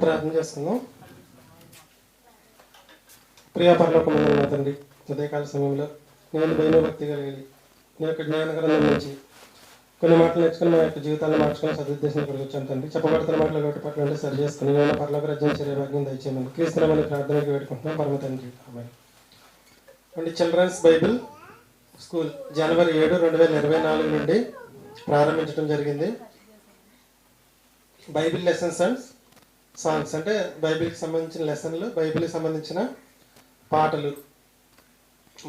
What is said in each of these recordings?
ప్రార్థన చేసుకుందాం. ప్రియా పరలోకమందున్న మా తండ్రి, ఉదయకాల సమయంలో నేను భయభక్తి కలిగి నీ యొక్క జ్ఞాన గ్రంథం నుంచి కొన్ని మాటలు నేర్చుకుని మా యొక్క జీవితాన్ని మార్చుకుని సదుద్దేశం ఇక్కడికి వచ్చాను తండ్రి. చెప్పబడుతున్న మాటలు లోటుపాట్లు అంటే సరి చేసుకుని నేను పరలోక రాజ్యం చేరే భాగ్యం దయచేయమని క్రీస్తునామని ప్రార్థనకి పెట్టుకుంటున్నాం పరమ తండ్రి. అండ్ చిల్డ్రన్స్ బైబిల్ స్కూల్ జనవరి 7, 2024 నుండి ప్రారంభించడం జరిగింది. బైబిల్ లెసన్స్ అండ్ సాంగ్స్ అంటే బైబిల్కి సంబంధించిన లెసన్లు, బైబిల్కి సంబంధించిన పాటలు.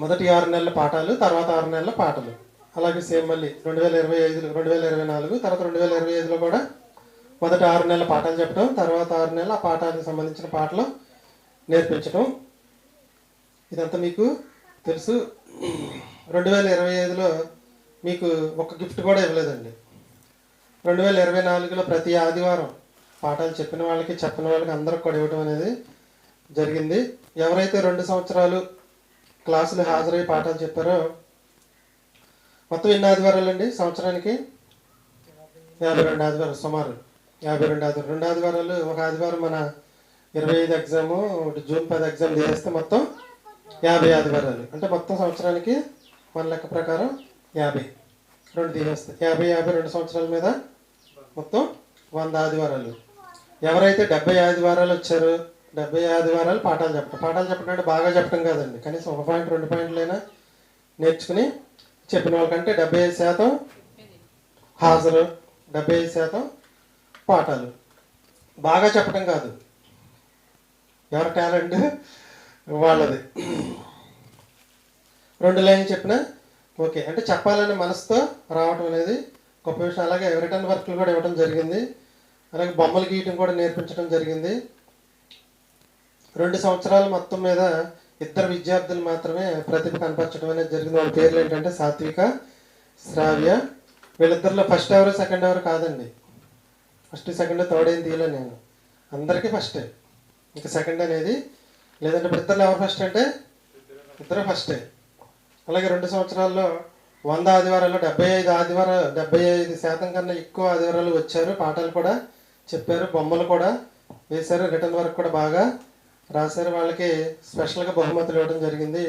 మొదటి 6 నెలల పాఠాలు, తర్వాత 6 నెలల పాటలు. అలాగే సేమ్ మళ్ళీ 2025, 2024, తర్వాత 2025లో కూడా మొదటి 6 నెలల పాఠాలు చెప్పడం, తర్వాత 6 నెలల ఆ పాఠాలకు సంబంధించిన పాటలు నేర్పించడం. ఇదంతా మీకు తెలుసు. 2025లో మీకు ఒక గిఫ్ట్ కూడా ఇవ్వలేదండి. 2024లో ప్రతి ఆదివారం పాఠాలు చెప్పిన వాళ్ళకి చెప్పిన వాళ్ళకి అందరికి కూడా ఇవ్వడం అనేది జరిగింది. ఎవరైతే 2 సంవత్సరాలు క్లాసులు హాజరై పాఠాలు చెప్పారో మొత్తం ఎన్ని ఆదివారాలు అండి? సంవత్సరానికి 52 ఆదివారాలు, సుమారు 52 ఆదివారాలు. 2 ఆదివారాలు, ఒక ఆదివారం మన 25 ఎగ్జాము, జూన్ 10 ఎగ్జామ్ తీసేస్తే మొత్తం 50 ఆదివారాలు. అంటే మొత్తం సంవత్సరానికి మన లెక్క ప్రకారం 50, 2 తీసేస్తాయి. 50, 2 సంవత్సరాల మీద మొత్తం 100 ఆదివారాలు. ఎవరైతే 70 ఆదివారాలు వచ్చారో 70 ఆదివారాలు పాఠాలు చెప్పడం. పాఠాలు చెప్పడం అంటే బాగా చెప్పడం కాదండి, కనీసం 1 పాయింట్ 2 పాయింట్లైనా నేర్చుకుని చెప్పిన వాళ్ళకంటే 75% హాజరు, 75% పాఠాలు. బాగా చెప్పడం కాదు, ఎవరి టాలెంట్ వాళ్ళది. 2 లైన్లు చెప్పినా ఓకే, అంటే చెప్పాలనే మనసుతో రావడం అనేది గొప్ప విషయం. అలాగే రిటర్న్ వర్క్లు కూడా ఇవ్వడం జరిగింది. అలాగే బొమ్మలు గీయటం కూడా నేర్పించడం జరిగింది. 2 సంవత్సరాలు మొత్తం మీద 2 విద్యార్థులు మాత్రమే ప్రతిభ కనపరచడం అనేది జరిగింది. వాళ్ళ పేర్లు ఏంటంటే సాత్విక, శ్రావ్య. వీళ్ళిద్దరిలో ఫస్ట్ ఎవరు సెకండ్ ఎవరు కాదండి. ఫస్ట్ సెకండ్ థర్డ్ ఏం తీయలే నేను, అందరికీ ఫస్టే, ఇంకా సెకండ్ అనేది లేదంటే. ఇప్పుడు ఇద్దరు ఎవరు ఫస్ట్ అంటే ఇద్దరు ఫస్టే. అలాగే 2 సంవత్సరాల్లో 100 ఆదివారాల్లో 75% కన్నా ఎక్కువ ఆదివారాలు వచ్చారు. పాఠాలు కూడా చెప్పారు, బొమ్మలు కూడా వేశారు, రిటర్న్ వర్క్ కూడా బాగా రాశారు. వాళ్ళకి స్పెషల్గా బహుమతులు ఇవ్వడం జరిగింది.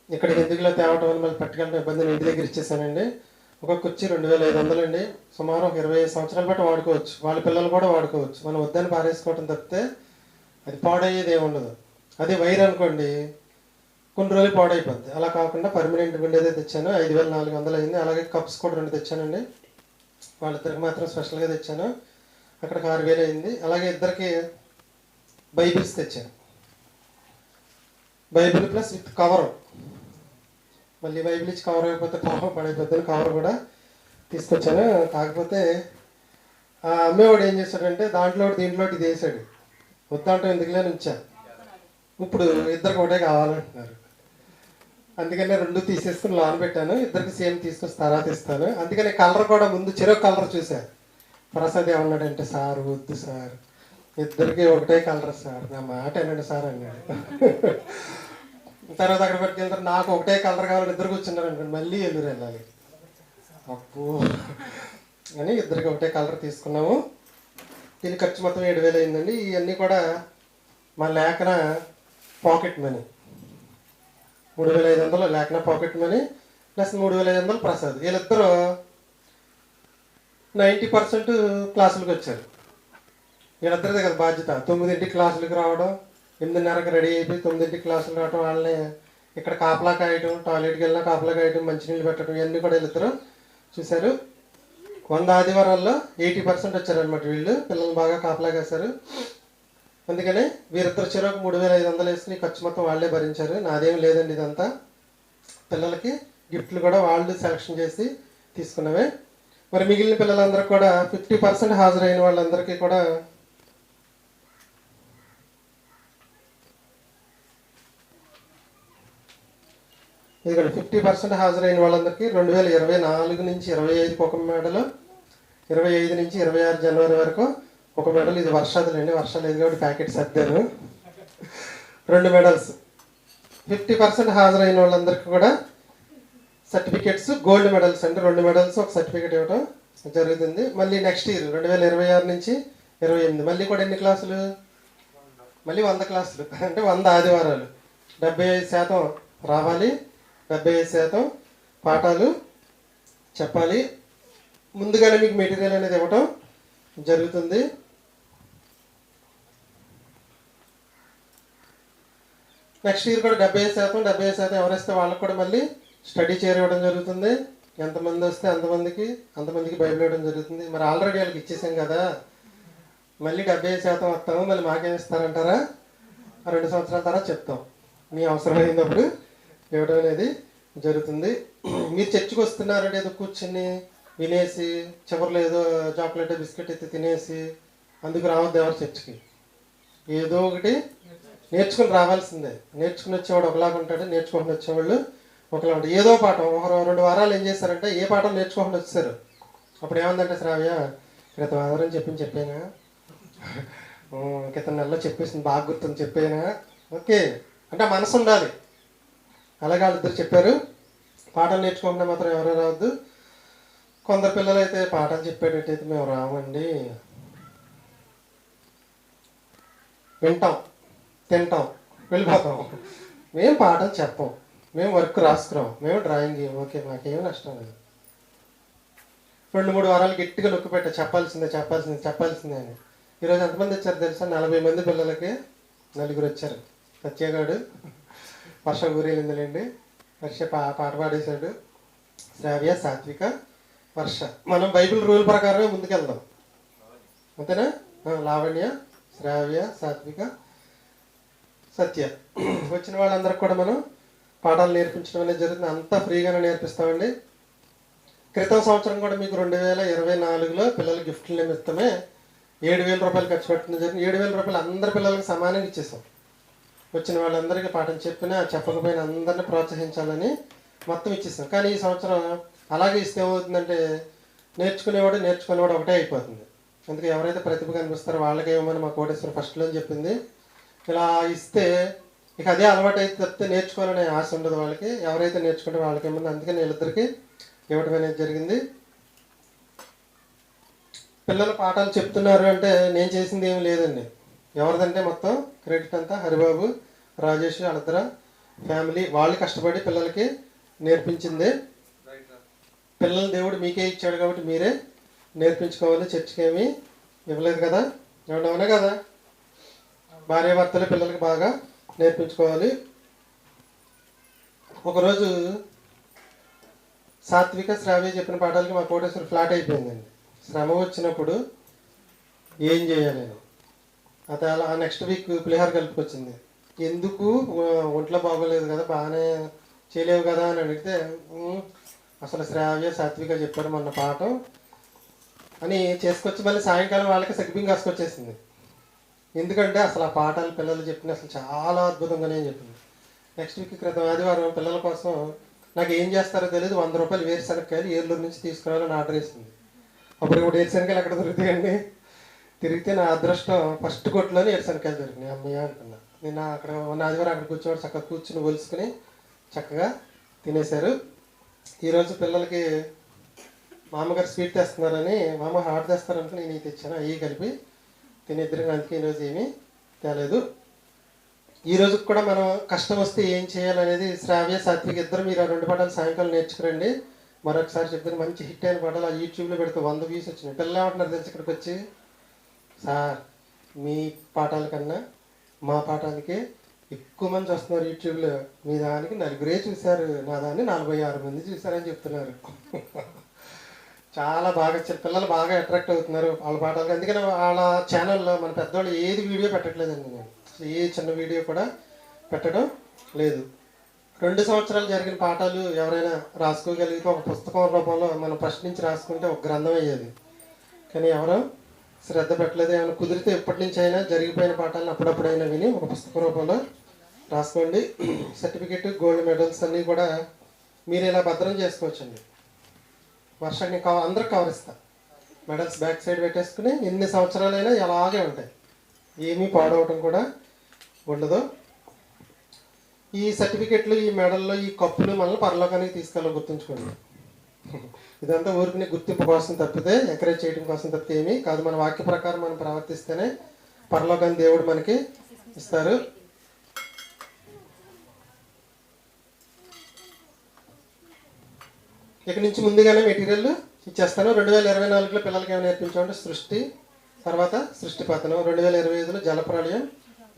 ఇక్కడికి ఎందుకులో తేవటం అని మళ్ళీ పట్టుకెళ్ళడం ఇబ్బందిని ఇంటి దగ్గర ఇచ్చేసానండి. ఒక కుర్చీ 2500 అండి. సుమారు ఒక 25 సంవత్సరాల పాటు వాడుకోవచ్చు, వాళ్ళ పిల్లలు కూడా వాడుకోవచ్చు. మనం వద్దని పారేసుకోవటం తప్పితే అది పాడయ్యేది ఏముండదు. అది వైర్ అనుకోండి, కొన్ని రోజులు పాడైపోద్ది. అలా కాకుండా పర్మనెంట్ ఉండేదే తెచ్చాను. 5400 అయింది. అలాగే కప్స్ కూడా 2 తెచ్చానండి. వాళ్ళిద్దరికి మాత్రం స్పెషల్గా తెచ్చాను, అక్కడికి 6000 అయింది. అలాగే ఇద్దరికి బైబిల్స్ తెచ్చాను, బైబిల్ ప్లస్ విత్ కవర్. మళ్ళీ బైబిల్ ఇచ్చి కవర్ అయిపోతే పాపం పడైపోద్దని కవర్ కూడా తీసుకొచ్చాను. కాకపోతే ఆ అమ్మేవాడు ఏం చేశాడంటే దీంట్లో ఇది వేసాడు. వద్దంటే ఎందుకులే నుంచా, ఇప్పుడు ఇద్దరికి ఒకటే కావాలంటున్నారు. అందుకని 2 తీసేసుకుని లోన్ పెట్టాను. ఇద్దరికి సేమ్ తీసుకొచ్చి తర్వాత ఇస్తాను. అందుకని కలర్ కూడా ముందు చెరొక కలర్ చూశాను. ప్రసాద్ ఏమన్నాడంటే, సార్ వద్దు సార్, ఇద్దరికి ఒకటే కలర్ సార్, నా మాట ఏనండి సార్ అన్నాడు. తర్వాత అక్కడ పట్టుకెళ్తారు, నాకు ఒకటే కలర్ కావాలని ఇద్దరు కూర్చున్నారు అనుకోండి, మళ్ళీ ఎల్లురు వెళ్ళాలి. అప్పు అని ఇద్దరికి ఒకటే కలర్ తీసుకున్నాము. దీని ఖర్చు మొత్తం 7000 అయిందండి. ఇవన్నీ కూడా మా లేఖన పాకెట్ మనీ 3500 లేఖన పాకెట్ మనీ ప్లస్ 3500 ప్రసాద్. వీళ్ళిద్దరూ 90% క్లాసులకు వచ్చారు. వీళ్ళిద్దరిదే కదా బాధ్యత. 9ంటికి క్లాసులకు రావడం, 8:30కి రెడీ అయిపోయి 9ంటికి క్లాసులు రావడం, వాళ్ళని ఇక్కడ కాపలా కాయటం, టాయిలెట్కి వెళ్ళినా కాపలా కాయటం, మంచినీళ్ళు పెట్టడం, ఇవన్నీ కూడా వీళ్ళిద్దరూ చూశారు. 100 ఆదివారాల్లో 80% వచ్చారనమాట వీళ్ళు. పిల్లలు బాగా కాపలా కాశారు. అందుకనే వీరిద్దరు చెరకు 3500 వేసుకుని ఖర్చు మొత్తం వాళ్ళే భరించారు. నాదేం లేదండి, ఇదంతా పిల్లలకి గిఫ్ట్లు కూడా వాళ్ళు సెలెక్షన్ చేసి తీసుకున్నవే. మరి మిగిలిన పిల్లలందరూ కూడా 50% హాజరైన వాళ్ళందరికీ కూడా ఇదిగోండి 50% హాజరైన వాళ్ళందరికీ 2024 నుంచి 25కి ఒక మెడల్, 25 నుంచి 26 జనవరి వరకు ఒక మెడల్. ఇది వర్షాదులు అండి, వర్షాలు లేదు కాబట్టి ప్యాకెట్ సర్దాను. 2 మెడల్స్. 50% హాజరైన వాళ్ళందరికీ కూడా సర్టిఫికేట్స్, గోల్డ్ మెడల్స్ అండి. 2 మెడల్స్, ఒక సర్టిఫికేట్ ఇవ్వడం జరుగుతుంది. మళ్ళీ నెక్స్ట్ ఇయర్ 2026 నుంచి 28 మళ్ళీ కూడా ఎన్ని క్లాసులు? మళ్ళీ 100 క్లాసులు అంటే 100 ఆదివారాలు, 75% రావాలి, 75% పాఠాలు చెప్పాలి. ముందుగానే మీకు మెటీరియల్ అనేది ఇవ్వటం జరుగుతుంది. నెక్స్ట్ ఇయర్ కూడా 75% ఎవరిస్తే వాళ్ళకి కూడా మళ్ళీ స్టడీ చైర్ ఇవ్వడం జరుగుతుంది. ఎంతమంది వస్తే అంతమందికి బైబిల్ ఇవ్వడం జరుగుతుంది. మరి ఆల్రెడీ వాళ్ళకి ఇచ్చేసాం కదా, మళ్ళీ 75% వస్తాము, మళ్ళీ మాకేం ఇస్తారంటారా? 2 సంవత్సరాల తర్వాత చెప్తాం, మీ అవసరమైనప్పుడు ఇవ్వడం అనేది జరుగుతుంది. మీరు చర్చికి వస్తున్నారంటే ఏదో కూర్చుని వినేసి చివరిలో ఏదో చాక్లెట్ బిస్కెట్ ఎత్తి తినేసి అందుకు రావద్దు ఎవరు చర్చికి. ఏదో ఒకటి నేర్చుకుని రావాల్సిందే. నేర్చుకుని వచ్చేవాడు ఒకలాగా ఉంటాడు, నేర్చుకోకుండా వచ్చేవాళ్ళు ఒకలా ఉంటాడు. ఏదో పాఠం 2 వారాలు ఏం చేస్తారంటే ఏ పాఠం నేర్చుకోకుండా వచ్చారు. అప్పుడు ఏమందంటే, శ్రావ్య క్రితం ఆధారం చెప్పానా, క్రితం నెలలో చెప్పేసింది, బాగా గుర్తుంది చెప్పానా, ఓకే అంటే మనసు ఉండాలి. అలాగే వాళ్ళిద్దరు చెప్పారు. పాఠం నేర్చుకోకుండా మాత్రం ఎవరో రావద్దు. కొందరు పిల్లలు అయితే పాఠాలు చెప్పేటట్టయితే మేము రామండి, వింటాం, తింటాం, వెళ్ళిపోతాం, మేము పాఠం చెప్పం, మేము వర్క్ రాసుకురాం, మేము డ్రాయింగ్, ఓకే మాకేం నష్టం లేదు. 2-3 వారాలు గట్టిగా నొక్కి పెట్టా, చెప్పాల్సిందే అని. ఈరోజు ఎంతమంది వచ్చారు తెలుసా? 40 మంది పిల్లలకి 4 వచ్చారు. సత్యగాడు, వర్ష ఊరేళ్ళిందిలేండి, వర్ష పాట పాడేశాడు, శ్రావ్య, సాత్విక, వర్ష. మనం బైబిల్ రూల్ ప్రకారమే ముందుకెళ్దాం, అంతేనా? లావణ్య, శ్రావ్య, సాత్విక, సత్య. వచ్చిన వాళ్ళందరికి కూడా మనం పాఠాలు నేర్పించడం అనేది జరుగుతుంది. అంతా ఫ్రీగానే నేర్పిస్తామండి. క్రితం సంవత్సరం కూడా మీకు 2024లో పిల్లల గిఫ్ట్ల నిమిత్తమే 7,000 రూపాయలు ఖర్చు పెట్టడం జరిగింది. 7,000 రూపాయలు అందరి పిల్లలకి సమానంగా ఇచ్చేసాం. వచ్చిన వాళ్ళందరికీ పాఠం చెప్పినా చెప్పకపోయినా అందరినీ ప్రోత్సహించాలని మొత్తం ఇచ్చేసాం. కానీ ఈ సంవత్సరం అలాగే ఇస్తే ఏమవుతుందంటే నేర్చుకునేవాడు ఒకటే అయిపోతుంది. అందుకే ఎవరైతే ప్రతిభ కనిపిస్తారో వాళ్ళకి ఏమని మా కోటేశ్వర ఫస్ట్లో చెప్పింది. ఇలా ఇస్తే ఇక అదే అలవాటు అయితే తప్పితే నేర్చుకోవాలనే ఆశ ఉండదు వాళ్ళకి. ఎవరైతే నేర్చుకుంటే వాళ్ళకి ఏమన్నా, అందుకని వీళ్ళిద్దరికి ఇవ్వడం అనేది జరిగింది. పిల్లలు పాఠాలు చెప్తున్నారు అంటే నేను చేసింది ఏమి లేదండి. ఎవరిదంటే మొత్తం క్రెడిట్ అంతా హరిబాబు, రాజేష్, వాళ్ళిద్దర ఫ్యామిలీ వాళ్ళు కష్టపడి పిల్లలకి నేర్పించింది. పిల్లలు దేవుడు మీకే ఇచ్చాడు కాబట్టి మీరే నేర్పించుకోవాలి. చర్చికి ఏమీ ఇవ్వలేదు కదా, ఏమన్నా కదా. భార్యాభర్తలు పిల్లలకి బాగా నేర్పించుకోవాలి. ఒకరోజు సాత్విక, శ్రావ్య చెప్పిన పాఠాలకి మా కోటేశ్వర ఫ్లాట్ అయిపోయిందండి. శ్రమ వచ్చినప్పుడు ఏం చేయాలని అదే అలా నెక్స్ట్ వీక్ పులిహార కలుపుకొచ్చింది. ఎందుకు ఒంట్లో బాగోలేదు కదా, బాగానే చేయలేవు కదా అని అడిగితే, అసలు శ్రావ్య, సాత్విక చెప్పారు మొన్న పాఠం అని చేసుకొచ్చి మళ్ళీ సాయంకాలం వాళ్ళకి సగ్బింగ్ కాసుకొచ్చేసింది. ఎందుకంటే అసలు ఆ పాఠాలు పిల్లలు చెప్పిన అసలు చాలా అద్భుతంగానే చెప్పింది. నెక్స్ట్ వీక్ క్రితం ఆదివారం పిల్లల కోసం నాకు ఏం చేస్తారో తెలియదు, 100 రూపాయలు వేరుశనక్కాయలు ఏలూరు నుంచి తీసుకురావాలని ఆర్డర్ వేసింది. అప్పుడు ఇప్పుడు వేరుశనక్కాయలు ఎక్కడ దొరుకుతాయండి? తిరిగితే నా అదృష్టం ఫస్ట్ కొట్టులోనే వేరుశనక్కాయలు దొరికినాయి. అమ్మయ్య అనుకున్నా. నేను అక్కడ ఉన్న ఆదివారం అక్కడ కూర్చోవాడు, చక్కగా కూర్చుని ఒలుసుకుని చక్కగా తినేశారు. ఈరోజు పిల్లలకి మామగారు స్వీట్ తెస్తున్నారని, మామ హాట్ తెస్తారనుకుని నేను తెచ్చాను, అవి కలిపి తినిద్దరికి. అందుకే ఈరోజు ఏమీ తేలేదు. ఈరోజు కూడా మనం కష్టం వస్తే ఏం చేయాలనేది శ్రావ్య, సాత్విక ఇద్దరు మీరు ఆ 2 పాఠాలు సాయంకాలం నేర్చుకురండి. మరొకసారి చెప్తాను, మంచి హిట్ అయిన పాఠాలు ఆ యూట్యూబ్లో పెడితే 100 వ్యూస్ వచ్చినాయి. పిల్లలు ఏమంటున్నారు తెలిసి ఇక్కడికి వచ్చి, సార్ మీ పాఠాల కన్నా మా పాఠాలకే ఎక్కువ మంది వస్తున్నారు యూట్యూబ్లో, మీ దానికి 4 చూశారు, నా దాన్ని 46 మంది చూశారని చెప్తున్నారు. చాలా బాగా పిల్లలు బాగా అట్రాక్ట్ అవుతున్నారు వాళ్ళ పాఠాలకు. అందుకని వాళ్ళ ఛానల్లో మన పెద్దవాళ్ళు ఏది వీడియో పెట్టట్లేదండి. నేను ఏ చిన్న వీడియో కూడా పెట్టడం లేదు. 2 సంవత్సరాలు జరిగిన పాఠాలు ఎవరైనా రాసుకోగలిగితే ఒక పుస్తకం రూపంలో మనం ఫస్ట్ నుంచి రాసుకుంటే ఒక గ్రంథం అయ్యేది. కానీ ఎవరో శ్రద్ధ పెట్టలేదు. ఏమైనా కుదిరితే ఎప్పటి నుంచి అయినా జరిగిపోయిన పాఠాలను అప్పుడప్పుడైనా విని ఒక పుస్తక రూపంలో రాసుకోండి. సర్టిఫికెట్, గోల్డ్ మెడల్స్ అన్నీ కూడా మీరు ఇలా భద్రం చేసుకోవచ్చండి. వర్షాన్ని అందరికి కవర్ ఇస్తా. మెడల్స్ బ్యాక్ సైడ్ పెట్టేసుకుని ఎన్ని సంవత్సరాలైనా అలాగే ఉంటాయి, ఏమీ పాడవటం కూడా ఉండదు. ఈ సర్టిఫికెట్లు, ఈ మెడల్లో, ఈ కప్పులు మనల్ని పరలోకానికి తీసుకెళ్ళాలి, గుర్తుంచుకోండి. ఇదంతా ఊరికి గుర్తింపు కోసం తప్పితే, ఎంకరేజ్ చేయడం కోసం తప్పితే ఏమీ కాదు. మన వాక్య ప్రకారం మనం ప్రవర్తిస్తేనే పరలోకాన్ని దేవుడు మనకి ఇస్తారు. ఇక్కడి నుంచి ముందుగానే మెటీరియల్ ఇచ్చేస్తాను. 2024లో పిల్లలకి ఏమైనా నేర్పించామంటే సృష్టి, తర్వాత సృష్టి పతనం, 2025లో జలప్రళయం,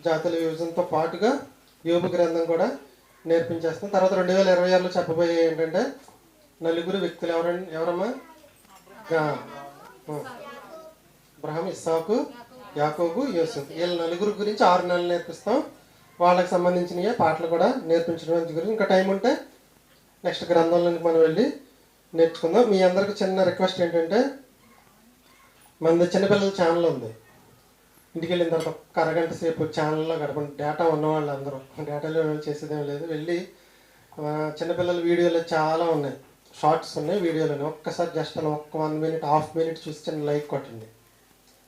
జాతుల విభజనతో పాటుగా యోబు గ్రంథం కూడా నేర్పించేస్తాం. తర్వాత 2026లో చెప్పబోయే ఏంటంటే నలుగురు వ్యక్తులు. ఎవరమ్మా? అబ్రహాం, ఇస్సాకు, యాకోబు, యూసుఫ్. వీళ్ళ నలుగురు గురించి 6 నెలలు నేర్పిస్తాం. వాళ్ళకి సంబంధించిన పాటలు కూడా నేర్పించడం గురించి ఇంకా టైం ఉంటే నెక్స్ట్ గ్రంథంలోకి మనం వెళ్ళి నేర్చుకుందాం. మీ అందరికి చిన్న రిక్వెస్ట్ ఏంటంటే, మనది చిన్నపిల్లల ఛానల్ ఉంది. ఇంటికి వెళ్ళిన తర్వాత ఒక్క అరగంట సేపు ఛానల్లో గడపండి. డేటా ఉన్నవాళ్ళు అందరూ, డేటాలో చేసేదేం లేదు. వెళ్ళి చిన్నపిల్లల వీడియోలు చాలా ఉన్నాయి, షార్ట్స్ ఉన్నాయి, వీడియోలు ఉన్నాయి. ఒక్కసారి జస్ట్ అలా ఒక్క 1 మినిట్, హాఫ్ మినిట్ చూసి చిన్న లైక్ కొట్టండి.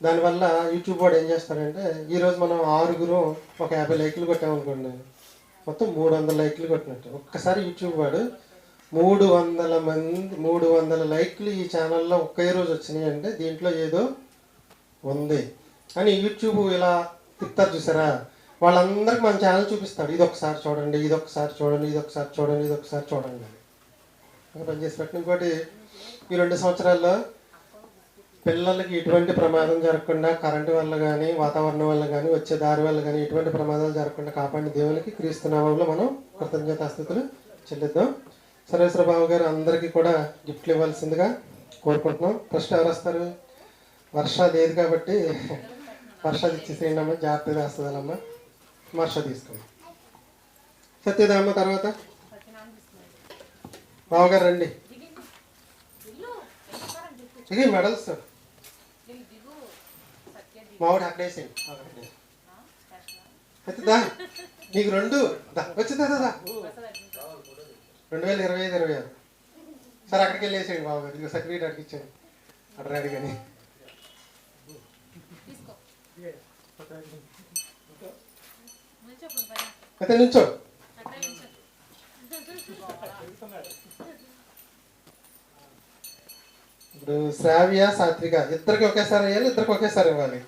దానివల్ల యూట్యూబ్ వాడు ఏం చేస్తాడంటే, ఈరోజు మనం 6 ఒక 50 లైక్లు కొట్టామనుకోండి, మొత్తం 300 లైక్లు కొట్టినట్టు. ఒక్కసారి యూట్యూబ్ వాడు 300 లైక్లు ఈ ఛానల్లో ఒకే రోజు వచ్చినాయి అంటే దీంట్లో ఏదో ఉంది అని యూట్యూబ్ ఇలా తిప్పుతారు చూసారా. వాళ్ళందరికీ మన ఛానల్ చూపిస్తాడు. ఇది ఒకసారి చూడండి, ఇది ఒకసారి చూడండి, ఇది ఒకసారి చూడండి, ఇది ఒకసారి చూడండి అని పనిచేసి పెట్టిన. ఇంకోటి, ఈ 2 సంవత్సరాల్లో పిల్లలకి ఎటువంటి ప్రమాదం జరగకుండా, కరెంటు వల్ల కానీ, వాతావరణం వల్ల కానీ, వచ్చే దారి వల్ల కానీ ఎటువంటి ప్రమాదాలు జరగకుండా కాపాడిన దేవునికి క్రీస్తు నామంలో మనం కృతజ్ఞతాస్తుతులు చెల్లిద్దాం. సర్వేశ్వర బాబు గారు అందరికీ కూడా గిఫ్ట్లు ఇవ్వాల్సిందిగా కోరుకుంటున్నాం. ఫస్ట్ ఎవరు వస్తారు? వర్ష లేదు కాబట్టి వర్షాలు ఇచ్చేసేయండి అమ్మ, జాగ్రత్తగా వస్తుందమ్మా. వర్ష తీసుకోండి. సత్యదామ్మ తర్వాత బావగారు రండి. ఇవి మెడల్స్ మావాడు అక్కడేసేయండి. సత్యదా నీకు 2 వచ్చిందా? 2025-26 సరే అక్కడికి వెళ్ళి వేసేయండి బావగారు. ఇక సర్టిఫికేట్ అడిగి ఇచ్చాను అక్కడ రెడీ కానీ. అయితే నుంచో. ఇప్పుడు శ్రావ్య, సాత్విక ఇద్దరికి ఒకేసారి వేయాలి, ఇద్దరికి ఒకేసారి ఇవ్వాలి.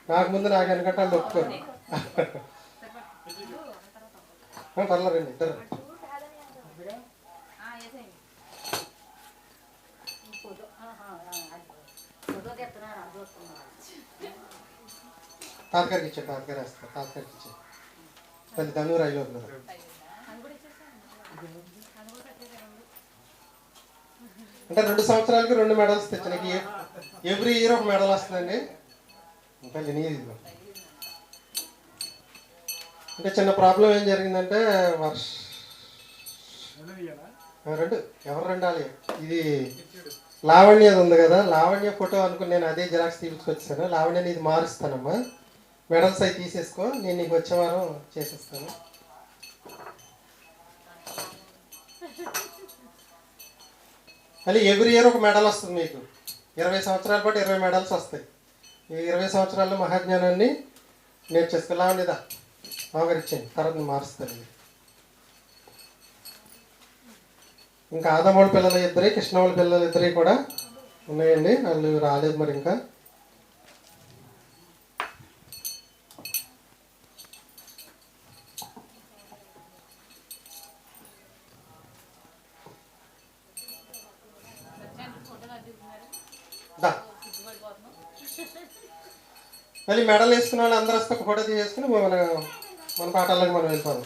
నాకు ముందు నాకు వెనకంటే వాళ్ళు ఒప్పుకోరు. పర్లేదండి ఇద్దరు. తాతగారికి ఇచ్చాడు, తాతగారు వేస్తారు, తాతగారికి ఇచ్చాడు. తల్లి ధనువు రైలు ఉన్నారు. అంటే 2 సంవత్సరాలకి 2 మెడల్స్ తెచ్చాను. ఎవ్రీ ఇయర్ ఒక మెడల్ వస్తుందండి. ఇంకా లినియజ్లో అంటే చిన్న ప్రాబ్లం ఏం జరిగిందంటే, ఎవరు రెండాలి, ఇది లావణ్య ఉంది కదా, లావణ్య ఫోటో అనుకుని నేను అదే జిరాక్స్ తీసుకొచ్చాను. లావణ్యని ఇది మారుస్తానమ్మా, మెడల్స్ అవి తీసేసుకో, నేను నీకు వచ్చే వారం చేసేస్తాను. మళ్ళీ ఎవ్రీ ఇయర్ ఒక మెడల్ వస్తుంది మీకు. 20 సంవత్సరాల పాటు 20 మెడల్స్ వస్తాయి. ఈ 20 సంవత్సరాల్లో మహాజ్ఞానాన్ని నేర్చేసుకో. లావణ్యదా బావగారు ఇచ్చేయండి, తర్వాత నేను మారుస్తాను. ఇంకా ఆదమోళ్ళ పిల్లలు ఇద్దరి, కృష్ణవాళ్ళ పిల్లలు ఇద్దరి కూడా ఉన్నాయండి. వాళ్ళు రాలేదు మరి ఇంకా. మళ్ళీ మెడల్ వేసుకున్న వాళ్ళు అందరూ వస్తే ఒక ఫోటో తీసేసుకుని మన పాఠాలకు మనం వెళ్ళిపోదాం.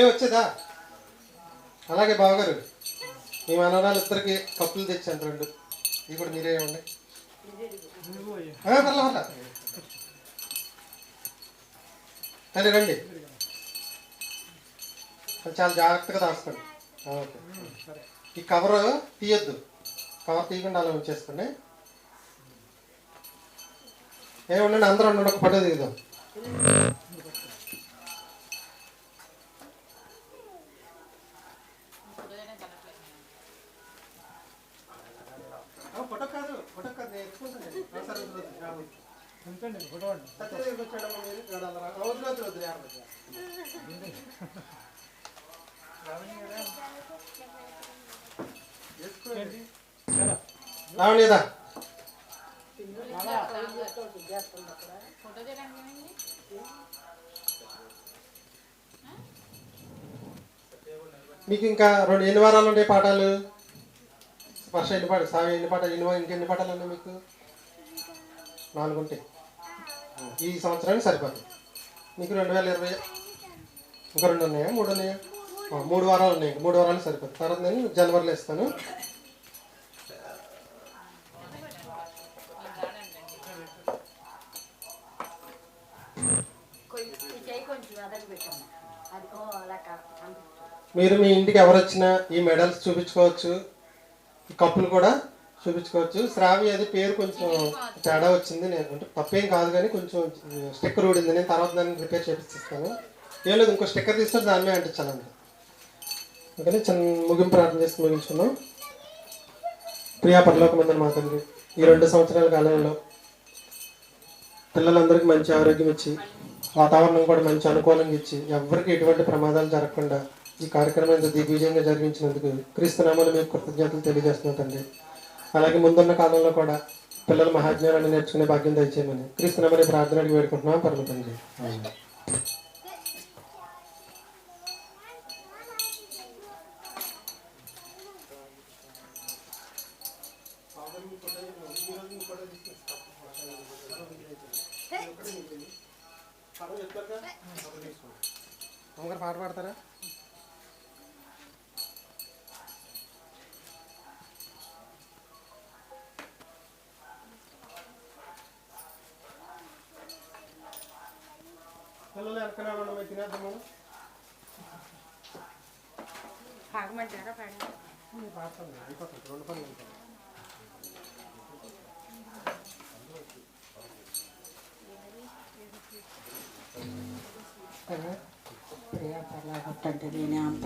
వచ్చేదా? అలాగే బావగారు, మీ మనవరాలు ఇద్దరికి కప్పులు తెచ్చాను 2. ఇవి కూడా మీరే ఇవ్వండి. పర్లా సరే రండి. చాలా జాగ్రత్తగా దాచుకోండి. ఓకే, ఈ కవర్ తీయొద్దు, కవర్ తీయకుండా అలా ఉంచేసుకోండి. ఏముండండి, అందరూ ఉండండి, ఒక ఫోటో దిగుదాం. ఫోటో కాదు, ఫోటో కాదు, నేను ఎత్తుకుంటాను. రావలేదా? మీకు ఇంకా ఎన్ని వారాలు ఉంటాయి పాఠాలు? వర్ష ఎన్ని పాట సావి ఎన్ని పాఠాలు ఇంకెన్ని పాఠాలు ఉన్నాయి మీకు? 4 ఉంటాయి. ఈ సంవత్సరానికి సరిపోతుంది. మీకు 2020 ఇంకా 2 ఉన్నాయా? 3 ఉన్నాయా? 3 వారాలు ఉన్నాయి. 3 వారాలు సరిపోతుంది. తర్వాత నేను జనవరిలో ఇస్తాను. మీరు మీ ఇంటికి ఎవరు వచ్చినా ఈ మెడల్స్ చూపించుకోవచ్చు, ఈ కప్పులు కూడా చూపించుకోవచ్చు. శ్రావి అది పేరు కొంచెం తేడా వచ్చింది, నేను అంటే తప్పేం కాదు కానీ కొంచెం స్టిక్కర్ ఊడింది. నేను తర్వాత దాన్ని రిపేర్ చేపిస్తాను. ఏం లేదు, ఇంకో స్టిక్కర్ తీసుకొని దాని మీద అంటించాలంట. అందుకని చిన్న ముగింపు ప్రార్థన చేసి ముగించుకున్నాం. ప్రియా పరలోకమందున మా తండ్రి, ఈ 2 సంవత్సరాల కాలంలో పిల్లలందరికీ మంచి ఆరోగ్యం ఇచ్చి, వాతావరణం కూడా మంచి అనుకూలంగా ఇచ్చి, ఎవరికి ఎటువంటి ప్రమాదాలు జరగకుండా ఈ కార్యక్రమం ఇంత దిగ్విజయంగా జరిగించినందుకు క్రీస్తునామాను మీకు కృతజ్ఞతలు తెలియజేస్తున్నాం తండ్రి. అలాగే ముందున్న కాలంలో కూడా పిల్లలు మహాజ్ఞానాన్ని నేర్చుకునే భాగ్యం దయచేయమని క్రీస్తునామని ప్రార్థనకి వేడుకుంటున్నాం పరమ తండ్రి. అమ్మగారు పాట పాడతారా? పిల్లలు ఎక్కడ తినేద్దాము. పాడమంటారా? పాడతాను, అయిపోతుంది. 2 పనులు ఉంటాయి. ప్రియా పర్లాగొట్టంటే నేనే అంత